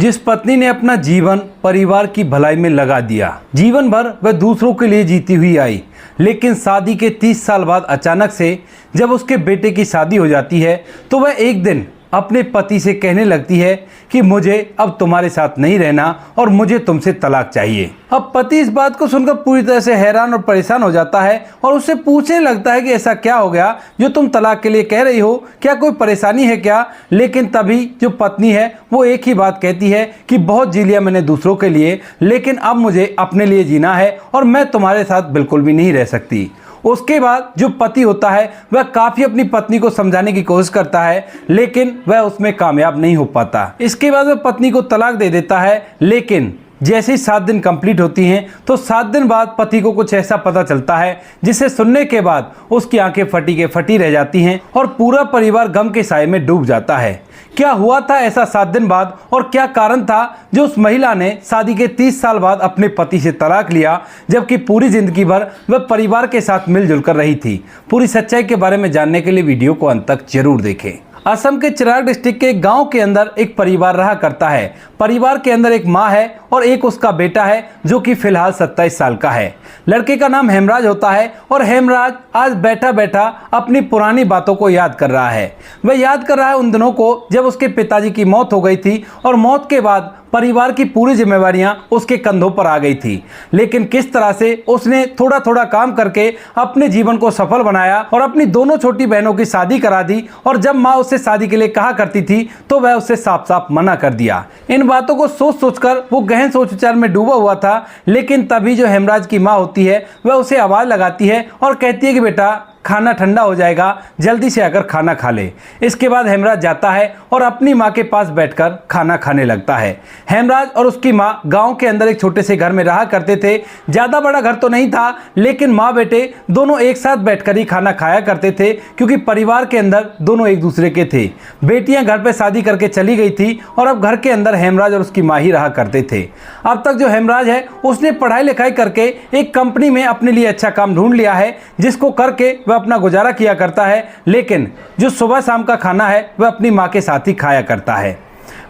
जिस पत्नी ने अपना जीवन परिवार की भलाई में लगा दिया, जीवन भर वह दूसरों के लिए जीती हुई आई, लेकिन शादी के 30 साल बाद अचानक से जब उसके बेटे की शादी हो जाती है तो वह एक दिन अपने पति से कहने लगती है कि मुझे अब तुम्हारे साथ नहीं रहना और मुझे तुमसे तलाक चाहिए। अब पति इस बात को सुनकर पूरी तरह से हैरान और परेशान हो जाता है और उससे पूछने लगता है कि ऐसा क्या हो गया जो तुम तलाक के लिए कह रही हो, क्या कोई परेशानी है क्या? लेकिन तभी जो पत्नी है वो एक ही बात कहती है कि बहुत जी लिया मैंने दूसरों के लिए, लेकिन अब मुझे अपने लिए जीना है और मैं तुम्हारे साथ बिल्कुल भी नहीं रह सकती। उसके बाद जो पति होता है वह काफ़ी अपनी पत्नी को समझाने की कोशिश करता है, लेकिन वह उसमें कामयाब नहीं हो पाता। इसके बाद वह पत्नी को तलाक दे देता है, लेकिन जैसे ही 7 दिन कंप्लीट होती हैं तो 7 दिन बाद पति को कुछ ऐसा पता चलता है जिसे सुनने के बाद उसकी आंखें फटी के फटी रह जाती हैं और पूरा परिवार गम के साए में डूब जाता है। क्या हुआ था ऐसा 7 दिन बाद और क्या कारण था जो उस महिला ने शादी के 30 साल बाद अपने पति से तलाक लिया, जबकि पूरी जिंदगी भर वह परिवार के साथ मिलजुल कर रही थी? पूरी सच्चाई के बारे में जानने के लिए वीडियो को अंत तक जरूर देखें। असम के चिराग डिस्ट्रिक्ट के गांव के अंदर एक परिवार रहा करता है। परिवार के अंदर एक माँ है और एक उसका बेटा है जो कि फिलहाल 27 साल का है। लड़के का नाम हेमराज होता है और हेमराज आज बैठा बैठा अपनी पुरानी बातों को याद कर रहा है। वह याद कर रहा है उन दिनों को जब उसके पिताजी की मौत हो गई थी और मौत के बाद परिवार की पूरी जिम्मेवारियां उसके कंधों पर आ गई थी, लेकिन किस तरह से उसने थोड़ा थोड़ा काम करके अपने जीवन को सफल बनाया और अपनी दोनों छोटी बहनों की शादी करा दी। और जब माँ उससे शादी के लिए कहा करती थी तो वह उससे साफ साफ मना कर दिया। इन बातों को सोच सोचकर वो गहन सोच विचार में डूबा हुआ था, लेकिन तभी जो हेमराज की माँ होती है वह उसे आवाज़ लगाती है और कहती है कि बेटा खाना ठंडा हो जाएगा, जल्दी से आकर खाना खा ले। इसके बाद हेमराज जाता है और अपनी माँ के पास बैठकर खाना खाने लगता है। हेमराज और उसकी माँ गांव के अंदर एक छोटे से घर में रहा करते थे। ज़्यादा बड़ा घर तो नहीं था, लेकिन माँ बेटे दोनों एक साथ बैठकर ही खाना खाया करते थे, क्योंकि परिवार के अंदर दोनों एक दूसरे के थे। बेटियाँ घर पर शादी करके चली गई थी और अब घर के अंदर हेमराज और उसकी माँ ही रहा करते थे। अब तक जो हेमराज है उसने पढ़ाई लिखाई करके एक कंपनी में अपने लिए अच्छा काम ढूंढ लिया है, जिसको करके वह अपना गुजारा किया करता है, लेकिन जो सुबह शाम का खाना है वह अपनी माँ के साथ ही खाया करता है।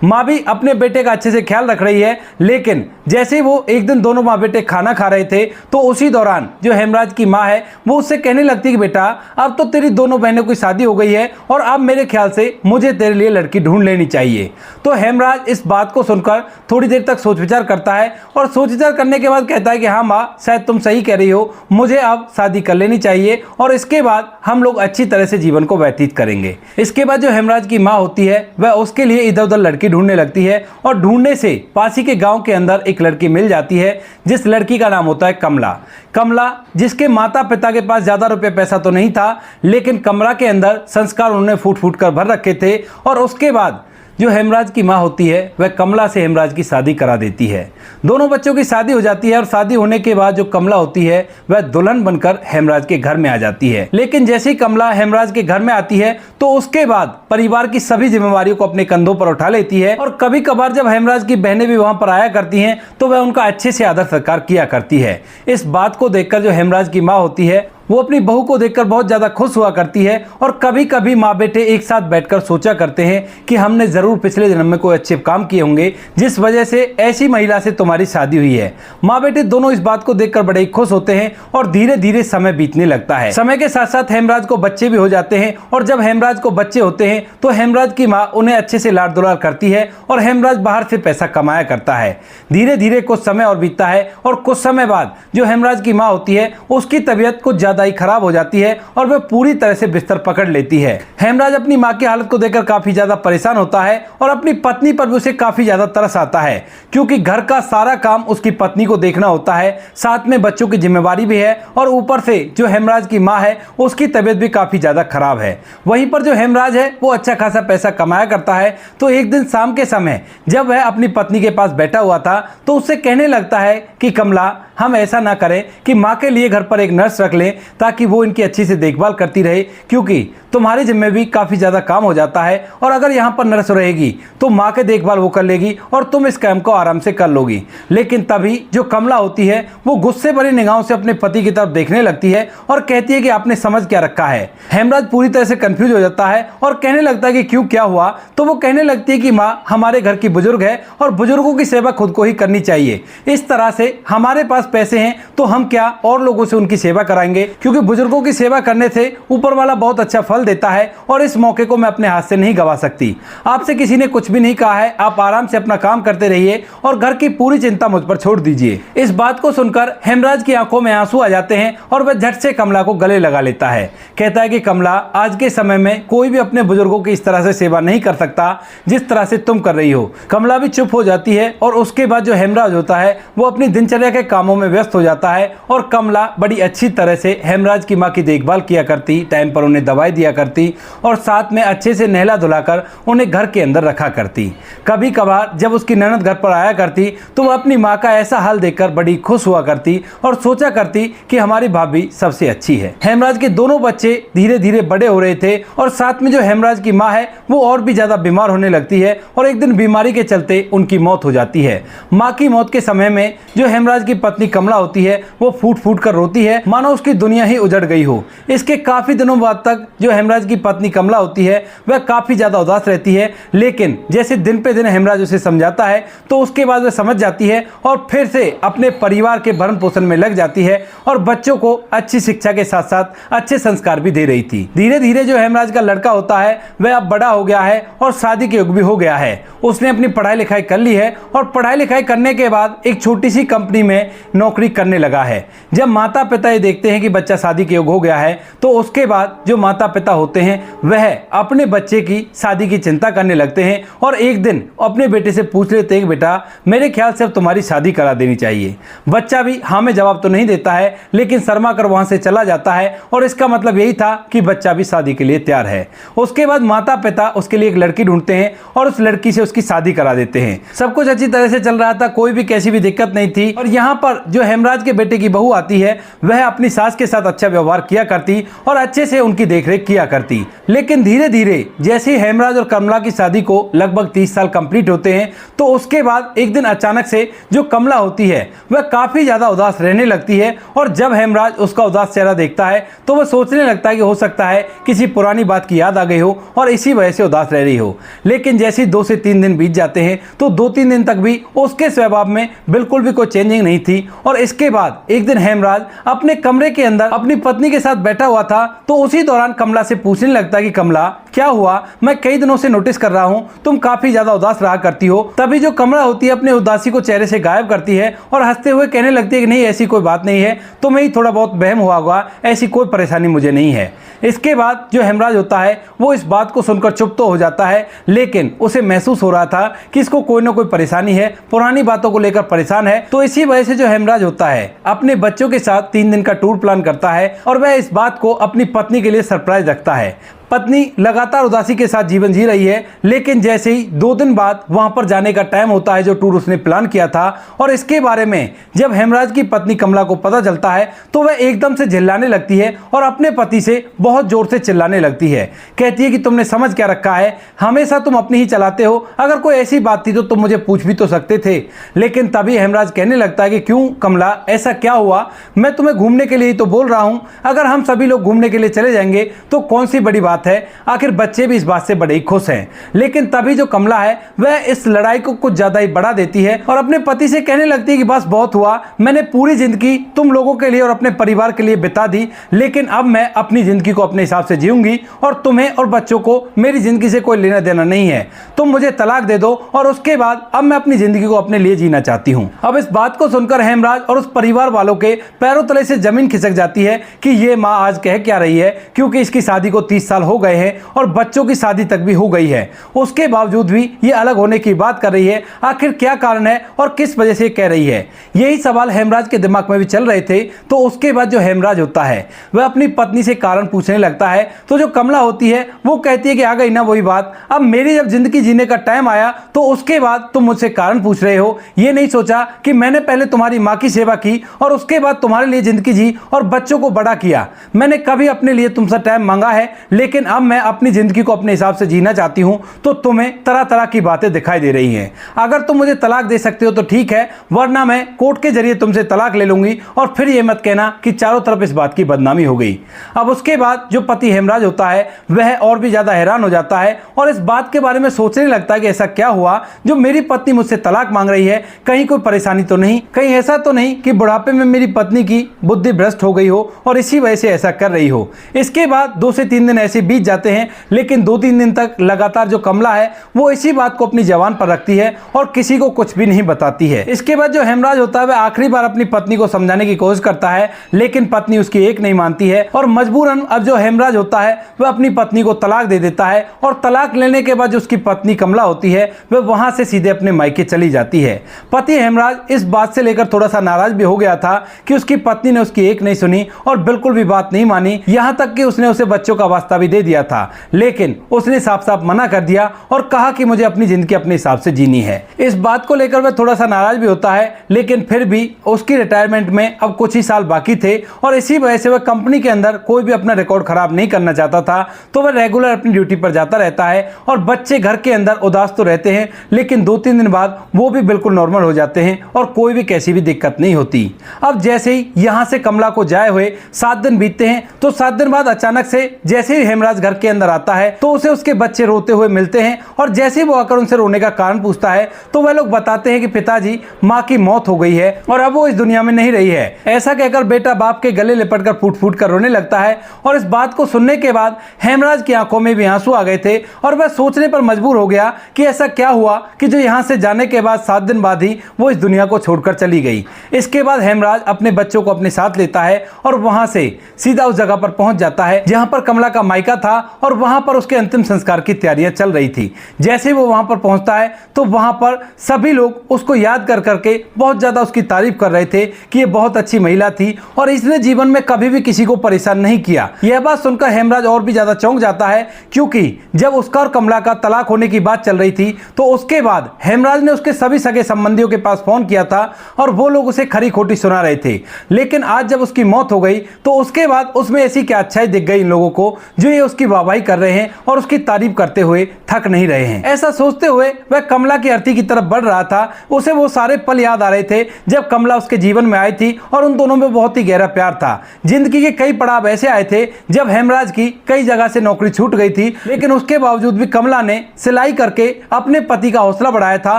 माँ भी अपने बेटे का अच्छे से ख्याल रख रही है, लेकिन जैसे ही वो एक दिन दोनों माँ बेटे खाना खा रहे थे तो उसी दौरान जो हेमराज की माँ है वो उससे कहने लगती है कि बेटा अब तो तेरी दोनों बहनों की शादी हो गई है और अब मेरे ख्याल से मुझे तेरे लिए लड़की ढूंढ लेनी चाहिए। तो हेमराज इस बात को सुनकर थोड़ी देर तक सोच विचार करता है और सोच विचार करने के बाद कहता है कि हाँ माँ, शायद तुम सही कह रही हो, मुझे अब शादी कर लेनी चाहिए और इसके बाद हम लोग अच्छी तरह से जीवन को व्यतीत करेंगे। इसके बाद जो हेमराज की माँ होती है वह उसके लिए इधर उधर लड़की ढूंढने लगती है और ढूंढने से पास ही के गांव के अंदर एक लड़की मिल जाती है, जिस लड़की का नाम होता है कमला। कमला जिसके माता पिता के पास ज्यादा रुपए पैसा तो नहीं था, लेकिन कमला के अंदर संस्कार उन्होंने फूट फूट कर भर रखे थे। और उसके बाद जो हेमराज की माँ होती है वह कमला से हेमराज की शादी करा देती है। दोनों बच्चों की शादी हो जाती है और शादी होने के बाद जो कमला होती है वह दुल्हन बनकर हेमराज के घर में आ जाती है। लेकिन जैसे ही कमला हेमराज के घर में आती है तो उसके बाद परिवार की सभी जिम्मेवारियों को अपने कंधों पर उठा लेती है और कभी कभार जब हेमराज की बहनें भी वहां पर आया करती हैं तो वह उनका अच्छे से आदर सत्कार किया करती है। इस बात को देखकर जो हेमराज की माँ होती है वो अपनी बहू को देखकर बहुत ज़्यादा खुश हुआ करती है और कभी कभी माँ बेटे एक साथ बैठकर सोचा करते हैं कि हमने ज़रूर पिछले जन्म में कोई अच्छे काम किए होंगे जिस वजह से ऐसी महिला से तुम्हारी शादी हुई है। माँ बेटे दोनों इस बात को देखकर बड़े ही खुश होते हैं और धीरे धीरे समय बीतने लगता है। समय के साथ साथ हेमराज को बच्चे भी हो जाते हैं और जब हेमराज को बच्चे होते हैं तो हेमराज की माँ उन्हें अच्छे से लाड दुलार करती है और हेमराज बाहर से पैसा कमाया करता है। धीरे धीरे कुछ समय और बीतता है और कुछ समय बाद जो हेमराज की माँ होती है उसकी तबीयत कुछ ज्यादा ही खराब हो जाती है और वह पूरी तरह से बिस्तर पकड़ लेती है। हेमराज अपनी माँ की हालत को देखकर काफी ज्यादा परेशान होता है और अपनी पत्नी पर भी उसे काफी ज्यादा तरस आता है, क्योंकि घर का सारा काम उसकी पत्नी को देखना होता है, साथ में बच्चों की जिम्मेवारी भी है और ऊपर से जो हेमराज की माँ है उसकी तबीयत भी काफी ज्यादा खराब है। वहीं पर जो हेमराज है वो अच्छा खासा पैसा कमाया करता है। तो एक दिन शाम के समय जब वह अपनी पत्नी के पास बैठा हुआ था तो उससे कहने लगता है कि कमला, हम ऐसा ना करें कि माँ के लिए घर पर एक नर्स रख लें ताकि वो इनकी अच्छी से देखभाल करती रहे, क्योंकि तुम्हारी जिम्मे भी काफ़ी ज़्यादा काम हो जाता है, और अगर यहाँ पर नर्स रहेगी तो माँ के देखभाल वो कर लेगी और तुम इस काम को आराम से कर लोगी। लेकिन तभी जो कमला होती है वो गुस्से भरी निगाहों से अपने पति की तरफ देखने लगती है और कहती है कि आपने समझ क्या रखा है। हेमराज पूरी तरह से कंफ्यूज हो जाता है और कहने लगता है कि क्यों, क्या हुआ? तो वो कहने लगती है कि माँ हमारे घर की बुजुर्ग है और बुजुर्गों की सेवा खुद को ही करनी चाहिए। इस तरह से हमारे पास पैसे हैं तो हम क्या और लोगों से उनकी सेवा कराएंगे, क्योंकि बुजुर्गों की सेवा करने से ऊपर वाला बहुत अच्छा फल देता है और इस मौके को मैं अपने हाथ से नहीं गवा सकती। आपसे किसी ने कुछ भी नहीं कहा है, आप आराम से अपना काम करते रहिए और घर की पूरी चिंता मुझ पर छोड़ दीजिए। इस बात को सुनकर हेमराज की आंखों में आंसू आ जाते हैं और वह झट से कमला को गले लगा लेता है। कहता है कि कमला, आज के समय में कोई भी अपने बुजुर्गों की इस तरह से सेवा नहीं कर सकता जिस तरह से तुम कर रही हो। कमला भी चुप हो जाती है और उसके बाद जो हेमराज होता है वो अपनी दिनचर्या के कामों में व्यस्त हो जाता है और कमला बड़ी अच्छी तरह से हेमराज की माँ की देखभाल किया करती, टाइम पर उन्हें दवाई दिया करती और साथ में अच्छे से नहला धुलाकर उन्हें घर के अंदर रखा करती। कभी कभार जब उसकी ननद घर पर आया करती तो वह अपनी माँ का ऐसा हाल देखकर बड़ी खुश हुआ करती और सोचा करती कि हमारी भाभी सबसे अच्छी है। हेमराज के दोनों बच्चे धीरे धीरे बड़े हो रहे थे और साथ में जो हेमराज की माँ है वो और भी ज्यादा बीमार होने लगती है और एक दिन बीमारी के चलते उनकी मौत हो जाती है। माँ की मौत के समय में जो हेमराज की पत्नी कमला होती है वो फूट फूट कर रोती है, मानो उसकी दुनिया ही उजड़ गई हो। इसके काफी दिनों बाद तक जो हेमराज की पत्नी कमला होती है वह काफी ज्यादा उदास रहती है, लेकिन जैसे दिन पे दिन हेमराज उसे समझाता है तो उसके बाद वह समझ जाती है और फिर से अपने परिवार के भरण पोषण में लग जाती है और बच्चों को अच्छी शिक्षा के साथ साथ अच्छे संस्कार भी दे रही थी। धीरे धीरे जो हेमराज का लड़का होता है वह अब बड़ा हो गया है और शादी के युग भी हो गया है। उसने अपनी पढ़ाई लिखाई कर ली है और पढ़ाई लिखाई करने के बाद एक छोटी सी कंपनी में नौकरी करने लगा है। जब माता पिता ये देखते हैं कि बच्चा शादी के योग्य हो गया है तो उसके बाद जो माता पिता होते हैं वह अपने बच्चे की शादी की चिंता करने लगते हैं और एक दिन अपने बेटे से पूछ लेते हैं कि बेटा, मेरे ख्याल से अब तुम्हारी शादी करा देनी चाहिए। बच्चा भी हाँ में जवाब तो नहीं देता है, लेकिन शर्मा कर वहां से चला जाता है और इसका मतलब यही था कि बच्चा भी शादी के लिए तैयार है। उसके बाद माता पिता उसके लिए एक लड़की ढूंढते हैं और उस लड़की से उसकी शादी करा देते हैं। सब कुछ अच्छी तरह से चल रहा था, कोई भी कैसी भी दिक्कत नहीं थी। और यहाँ पर जो हेमराज के बेटे की बहू आती है वह अपनी सास के साथ अच्छा व्यवहार किया करती और अच्छे से उनकी देखरेख किया करती। लेकिन धीरे धीरे जैसे ही हेमराज और कमला की शादी को लगभग 30 साल कंप्लीट होते हैं तो उसके बाद एक दिन अचानक से जो कमला होती है वह काफी ज्यादा उदास रहने लगती है और जब हेमराज उसका उदास चेहरा देखता है तो वह सोचने लगता है कि हो सकता है किसी पुरानी बात की याद आ गई हो और इसी वजह से उदास रह रही हो। लेकिन जैसे ही 2 से 3 दिन बीत जाते हैं तो 2-3 दिन तक भी उसके स्वभाव में बिल्कुल भी कोई चेंजिंग नहीं थी। और इसके बाद एक दिन हेमराज अपने कमरे के अंदर अपनी पत्नी के साथ बैठा हुआ था तो उसी दौरान कमला से पूछने लगता है कि कमला, क्या हुआ? मैं कई दिनों से नोटिस कर रहा हूं तुम काफी ज्यादा उदास रहा करती हो। तभी जो कमला होती है अपनी उदासी को चेहरे से गायब करती है और हंसते हुए कहने लगती है कि नहीं, ऐसी कोई बात नहीं है, तुम्हें ही थोड़ा बहुत बहम हुआ होगा, ऐसी कोई परेशानी मुझे नहीं है। इसके बाद जो हेमराज होता है वो इस बात को सुनकर चुप तो हो जाता है, लेकिन उसे महसूस हो रहा था कि इसको कोई ना कोई परेशानी है, पुरानी बातों को लेकर परेशान है। तो इसी वजह से जो हेमराज होता है अपने बच्चों के साथ 3 दिन का टूर प्लान करता है और वह इस बात को अपनी पत्नी के लिए सरप्राइज रखता है। पत्नी लगातार उदासी के साथ जीवन जी रही है, लेकिन जैसे ही 2 दिन बाद वहां पर जाने का टाइम होता है जो टूर उसने प्लान किया था और इसके बारे में जब हेमराज की पत्नी कमला को पता चलता है तो वह एकदम से चिल्लाने लगती है और अपने पति से बहुत जोर से चिल्लाने लगती है। कहती है कि तुमने समझ क्या रखा है, हमेशा तुम अपनी ही चलाते हो, अगर कोई ऐसी बात थी तो तुम मुझे पूछ भी तो सकते थे। लेकिन तभी हेमराज कहने लगता है कि क्यों कमला, ऐसा क्या हुआ? मैं तुम्हें घूमने के लिए ही तो बोल रहा हूं, अगर हम सभी लोग घूमने के लिए चले जाएंगे तो कौन सी बड़ी बात है, आखिर बच्चे भी इस बात से बड़े ही खुश हैं। लेकिन तभी जो कमला है वह इस लड़ाई को कुछ ज्यादा ही बढ़ा देती है और अपने पति से कहने लगती है कि बस बहुत हुआ, मैंने पूरी जिंदगी तुम लोगों के लिए और अपने परिवार के लिए बिता दी, लेकिन अब मैं अपनी जिंदगी को अपने हिसाब से जीऊंगी और तुम्हें और बच्चों को मेरी जिंदगी से कोई लेना देना नहीं है। तुम मुझे तलाक दे दो और उसके बाद अब मैं अपनी जिंदगी को अपने लिए जीना चाहती हूँ। अब इस बात को सुनकर हेमराज और उस परिवार वालों के पैरों तले से जमीन खिसक जाती है कि ये माँ आज कह क्या रही है, क्योंकि इसकी शादी को 30 साल हो गए हैं और बच्चों की शादी तक भी हो गई है, उसके बावजूद भी ये अलग होने की बात कर रही है। आखिर क्या कारण है और किस वजह से कह रही है? यही सवाल हेमराज के दिमाग में भी चल रहे थे। तो उसके बाद जो हेमराज होता है वह अपनी पत्नी से कारण पूछने लगता है तो जो कमला होती है वो कहती है कि आ गई ना वही बात, अब मेरी जब जिंदगी जीने का टाइम आया तो उसके बाद तुम मुझसे कारण पूछ रहे हो। ये नहीं सोचा कि मैंने पहले तुम्हारी माँ की सेवा की और उसके बाद तुम्हारे लिए जिंदगी जी और बच्चों को बड़ा किया। मैंने कभी अपने लिए तुमसे टाइम मांगा है, लेकिन लेकिन अब मैं अपनी जिंदगी को अपने हिसाब से जीना चाहती हूँ, तो तुम्हें तरह तरह की बातें दिखाई दे रही हैं। अगर तुम मुझे तलाक दे सकते हो तो ठीक है, वरना मैं कोर्ट के जरिए तुमसे तलाक ले लूंगी और फिर ये मत कहना कि चारों तरफ इस बात की बदनामी हो गई। अब उसके बाद जो पति हेमराज होता है वह और भी ज्यादा हैरान हो जाता है और इस बात के बारे में सोचने लगता है कि ऐसा क्या हुआ जो मेरी पत्नी मुझसे तलाक मांग रही है, कहीं कोई परेशानी तो नहीं, कहीं ऐसा तो नहीं कि बुढ़ापे में मेरी पत्नी की बुद्धि भ्रष्ट हो गई हो और इसी वजह से ऐसा कर रही हो। इसके बाद 2 से 3 दिन ऐसे बीत जाते हैं, लेकिन 2-3 दिन तक लगातार जो कमला है वो इसी बात को अपनी जबान पर रखती है और किसी को कुछ भी नहीं बताती है। इसके बाद जो हेमराज होता है वह आखिरी बार अपनी पत्नी को समझाने की कोशिश करता है, लेकिन पत्नी उसकी एक नहीं मानती है और मजबूरन अब जो हेमराज होता है वह अपनी पत्नी को तलाक दे देता है और तलाक लेने के बाद जो उसकी पत्नी कमला होती है वह वहां से सीधे अपने मायके चली जाती है। पति हेमराज इस बात से लेकर थोड़ा सा नाराज भी हो गया था कि उसकी पत्नी ने उसकी एक नहीं सुनी और बिल्कुल भी बात नहीं मानी, यहां तक कि उसने उसे बच्चों का वास्ता भी दे दिया था, लेकिन उसने साफ साफ मना कर दिया और कहा कि मुझे अपनी जिंदगी अपने हिसाब से जीनी है। इस बात को लेकर वह थोड़ा सा नाराज भी होता है, लेकिन फिर भी उसकी रिटायरमेंट में अब कुछ ही साल बाकी थे और इसी वजह से वह कंपनी के अंदर कोई भी अपना रिकॉर्ड खराब नहीं करना चाहता था, तो वह रेगुलर अपनी ड्यूटी पर जाता रहता है और बच्चे घर के अंदर उदास तो रहते हैं, लेकिन 2-3 दिन बाद वो भी बिल्कुल नॉर्मल हो जाते हैं और कोई भी कैसी भी दिक्कत नहीं होती। अब जैसे ही यहां से कमला को जाए हुए 7 दिन बीतते हैं, तो 7 दिन बाद अचानक से जैसे ही हेमराज घर के अंदर आता है तो उसे उसके बच्चे रोते हुए मिलते हैं और जैसे ही वो आकर उनसे रोने का कारण पूछता है तो वह लोग बताते हैं कि पिताजी, माँ की मौत हो गई है और अब वो इस दुनिया में नहीं रही है। ऐसा कहकर बेटा बाप के गले लिपट कर फूट फूट कर रोने लगता है और इस बात को सुनने के बाद हेमराज की आंखों में भी आंसू आ गए थे और वह सोचने पर मजबूर हो गया कि ऐसा क्या हुआ कि जो यहाँ से जाने के बाद 7 दिन बाद ही वो इस दुनिया को छोड़कर चली गई। इसके बाद हेमराज अपने बच्चों को अपने साथ लेता है और वहां से सीधा उस जगह पर पहुंच जाता है जहां पर कमला का मायका था और वहां पर उसके अंतिम संस्कार की तैयारियां चल रही थी। जैसे ही वो वहां पर पहुंचता है तो वहां पर सभी लोग उसको याद कर करके बहुत ज्यादा उसकी तारीफ कर रहे थे कि ये बहुत अच्छी महिला थी और इसने जीवन में कभी भी किसी को परेशान नहीं किया। यह बात सुनकर हेमराज और भी ज्यादा चौंक जाता है, क्योंकि जब उसका और कमला का तलाक होने की बात चल रही थी तो उसके बाद हेमराज ने उसके सभी सगे संबंधियों के पास फोन किया था और वो लोग उसे खरी खोटी सुना रहे थे, लेकिन आज जब उसकी मौत हो गई तो उसके बाद उसमें ऐसी क्या अच्छाई दिख गई इन लोगों को जो ये उसकी वाहवाही कर रहे हैं और उसकी तारीफ करते हुए थक नहीं रहे हैं। ऐसा सोचते हुए वह कमला की अर्थी की तरफ बढ़ रहा था। उसे वो सारे पल याद आ रहे थे जब कमला उसके जीवन में आई थी और उन दोनों में बहुत ही गहरा प्यार था। जिंदगी के कई पड़ाव ऐसे आए थे जब हेमराज की कई जगह से नौकरी छूट गई थी, लेकिन उसके बावजूद भी कमला ने सिलाई करके अपने पति का हौसला बढ़ाया था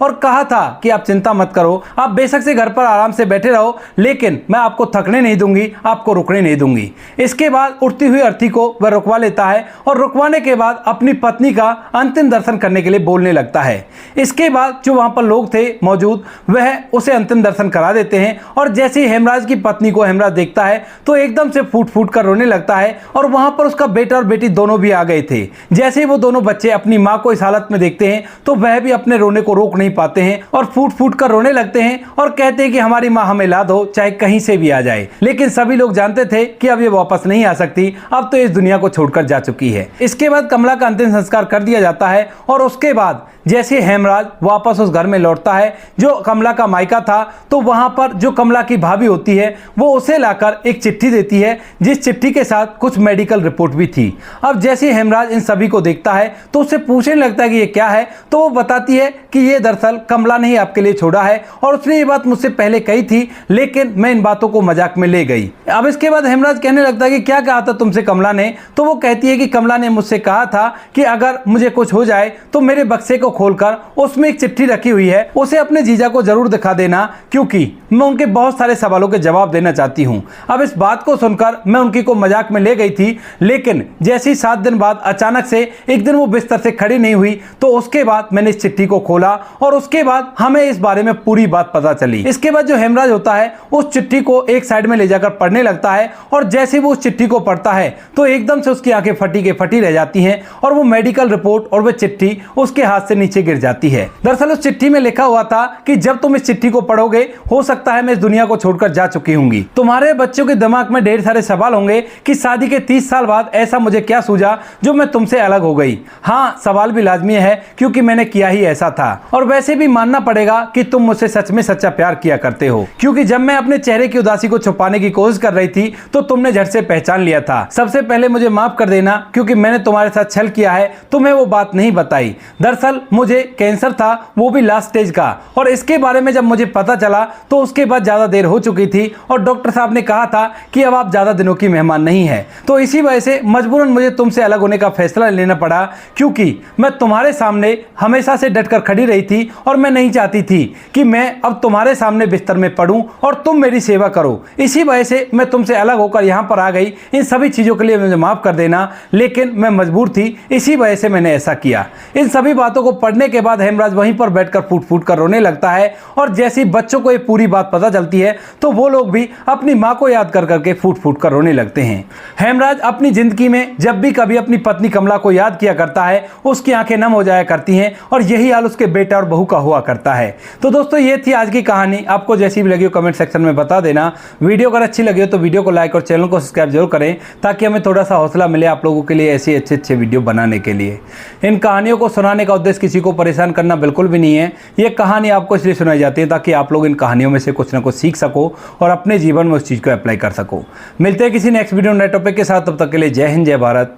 और कहा था कि आप चिंता मत करो, आप बेशक से घर पर आराम से बैठे रहो, लेकिन मैं आपको थकने नहीं दूंगी, आपको रुकने नहीं दूंगी। इसके बाद उठती हुई अर्थी को वह रुकवा लेता है और रुकवाने के बाद अपनी पत्नी का अंतिम दर्शन करने के लिए बोलने लगता है। इसके बाद जो वहां पर लोग थे मौजूद वह उसे अंतिम दर्शन करा देते हैं और जैसे ही हेमराज की पत्नी को हेमराज देखता है तो एकदम से फूट फूट कर रोने लगता है और वहां पर उसका बेटा और बेटी दोनों भी आ गए थे। जैसे ही वो दोनों बच्चे अपनी मां को इस हालत में देखते हैं तो वह भी अपने रोने को रोक नहीं पाते हैं और फूट फूट कर रोने लगते हैं और कहते हैं कि हमारी मां हमें ला दो, चाहे कहीं से भी आ जाए। लेकिन सभी लोग जानते थे कि अब ये वापस नहीं आ सकती, अब तो इस दुनिया को छोड़कर जा चुकी है। इसके बाद कमला का अंतिम संस्कार कर दिया जाता है और उसके बाद जैसे हेमराज वापस उस घर में लौटता है जो कमला का मायका था, तो वहां पर जो कमला की भाभी होती है वो उसे लाकर एक चिट्ठी देती है, जिस चिट्ठी के साथ कुछ मेडिकल रिपोर्ट भी थी। अब जैसे हेमराज इन सभी को देखता है तो उससे पूछने लगता है कि ये क्या है, तो वो बताती है कि ये दरअसल कमला ने ही आपके लिए छोड़ा है और उसने ये बात मुझसे पहले कही थी, लेकिन मैं इन बातों को मजाक में ले गई। अब इसके बाद हेमराज कहने लगता है कि क्या कहा था तुमसे कमला ने, तो वो कहती है कि कमला ने मुझसे कहा था कि अगर मुझे कुछ हो जाए तो मेरे बक्से को खोलकर उसमें एक चिट्ठी रखी हुई है, उसे अपने जीजा को जरूर दिखा देना, क्योंकि मैं उनके बहुत सारे सवालों के जवाब देना चाहती हूं। अब इस बात को सुनकर मैं उनकी को मजाक में ले गई थी, लेकिन जैसे ही 7 दिन बाद अचानक से एक दिन वो बिस्तर से खड़ी नहीं हुई तो उसके बाद मैंने इस चिट्ठी को खोला और उसके बाद हमें इस बारे में पूरी बात पता चली। इसके बाद जो हेमराज होता है उस चिट्ठी को एक साइड में ले जाकर पढ़ने लगता है और जैसे वो उस चिट्ठी को पढ़ता है तो एकदम से उसकी आंखें फटी के फटी रह जाती हैं और वो मेडिकल रिपोर्ट और वो चिट्ठी उसके हाथ से नीचे गिर जाती है। दरअसल उस चिट्ठी में लिखा हुआ था कि जब तुम इस चिट्ठी को पढ़ोगे हो सकता है मैं इस दुनिया को छोड़कर जा चुकी होंगी। तुम्हारे बच्चों के दिमाग में ढेर सारे सवाल होंगे कि शादी के 30 साल बाद ऐसा मुझे क्या सूझा जो मैं तुमसे अलग हो गई। हाँ, सवाल भी लाजमी है क्योंकि मैंने किया ही ऐसा था। और वैसे भी मानना पड़ेगा कि तुम मुझसे सच में सच्चा प्यार किया करते हो, क्योंकि जब मैं अपने चेहरे की उदासी को छुपाने की कोशिश कर रही थी तो तुमने झट से पहचान लिया था। सबसे पहले मुझे माफ कर देना क्योंकि मैंने तुम्हारे साथ छल किया है, तुम्हें वो बात नहीं बताई। दरअसल मुझे कैंसर था, वो भी लास्ट स्टेज का, और इसके बारे में जब मुझे पता चला तो उसके बाद ज्यादा देर हो चुकी थी और डॉक्टर साहब ने कहा था कि अब आप ज्यादा दिनों की मेहमान नहीं है। तो इसी वजह से मजबूरन मुझे तुमसे अलग होने का फैसला लेना पड़ा, क्योंकि मैं तुम्हारे सामने हमेशा से डटकर खड़ी रही थी और मैं नहीं चाहती थी कि मैं अब तुम्हारे सामने बिस्तर में पड़ूं और तुम मेरी सेवा करो। इसी वजह से मैं तुमसे अलग होकर यहाँ पर आ गई। इन सभी चीज़ों के लिए मुझे माफ़ कर देना, लेकिन मैं मजबूर थी, इसी वजह से मैंने ऐसा किया। इन सभी बातों को पढ़ने के बाद हेमराज वहीं पर बैठकर फूट फूट कर रोने लगता है और जैसे ही बच्चों को ये पूरी बात पता चलती है तो वो लोग भी अपनी माँ को याद कर करके फूट फूट कर रोने लगते हैं। हेमराज अपनी जिंदगी में जब भी कभी अपनी पत्नी कमला को याद किया करता है उसकी आंखें नम हो जाया करती हैं और यही हाल उसके बेटा और बहू का हुआ करता है। तो दोस्तों ये थी आज की कहानी। आपको जैसी भी लगी हो कमेंट सेक्शन में बता देना। वीडियो अगर अच्छी लगी हो तो वीडियो को लाइक और चैनल को सब्सक्राइब जरूर करें ताकि हमें थोड़ा सा हौसला मिले आप लोगों के लिए ऐसे अच्छे वीडियो बनाने के लिए। इन कहानियों को सुनाने का उद्देश्य किसी को परेशान करना बिल्कुल भी नहीं है। ये कहानी आपको इसलिए सुनाई जाती है ताकि आप लोग इन कहानियों में से कुछ ना कुछ सीख सको और अपने जीवन में उस चीज़ को अप्लाई कर सको। मिलते हैं किसी नेक्स्ट वीडियो नए टॉपिक के साथ, तब तक के लिए जय हिंद, जय भारत,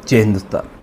जय हिंदुस्तान।